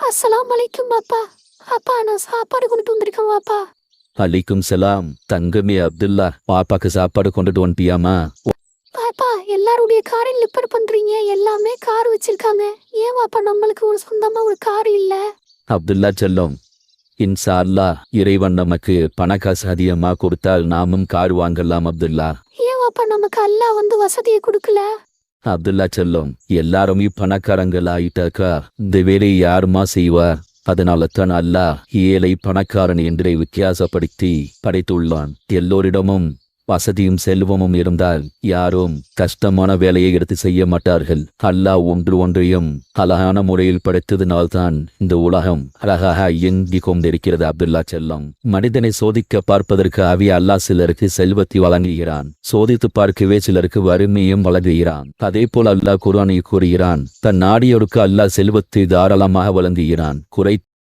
அஸ்ஸலாமு அலைக்கும் அப்பா. அப்பா நான் சாப்பாடு கொண்டுட்டு வந்திருக்கேன் அப்பா. அலைக்கும் சலாம். தங்கமே அப்துல்லா, பாப்பாக்கு சாப்பாடு கொண்டுட்டு வந்துட்டியாமா? அப்பா எல்லாருடைய காரையும் லிப்பர் பண்றீங்க, எல்லாமே கார் வச்சிருக்காங்க. ஏன் அப்பா நம்மளுக்கு ஒரு சொந்தமா ஒரு கார் இல்ல? அப்துல்லா செல்லம், இன்ஷா அல்லாஹ் இறைவன் நமக்கு பணக்காசு அதிகமா கொடுத்தால் நாமும் கார் வாங்கலாம் அப்துல்லா. ஏன் அப்பா நமக்கு அல்லாஹ் வசதியை கொடுக்கல? அப்துல்லா செல்லம், எல்லாருமே பணக்காரங்கள் ஆயிட்டாக்கா இந்த வேலையை யாருமா செய்வார்? அதனால தான் அல்லாஹ் ஏழை பணக்காரன் என்று வித்தியாசப்படுத்தி படைத்துள்ளான். எல்லோரிடமும் வசதியும் செல்வமும் இருந்தால் யாரும் கஷ்டமான வேலையை எடுத்து செய்ய மாட்டார்கள். அல்லாஹ் ஒன்றையும் அழகான முறையில் படைத்ததினால்தான் இந்த உலகம் அழகாக இயங்கிக் கொண்டிருக்கிறது அப்துல்லா செல்லம். மனிதனை சோதிக்க பார்ப்பதற்காகவே அல்லாஹ் சிலருக்கு செல்வத்தை வழங்குகிறான், சோதித்து பார்க்கவே சிலருக்கு வறுமையும் வழங்குகிறான். அதே போல் அல்லாஹ் குர்ஆனில் கூறுகிறான், தன் நாடியோருக்கு அல்லாஹ் செல்வத்தை தாராளமாக வழங்குகிறான், குறை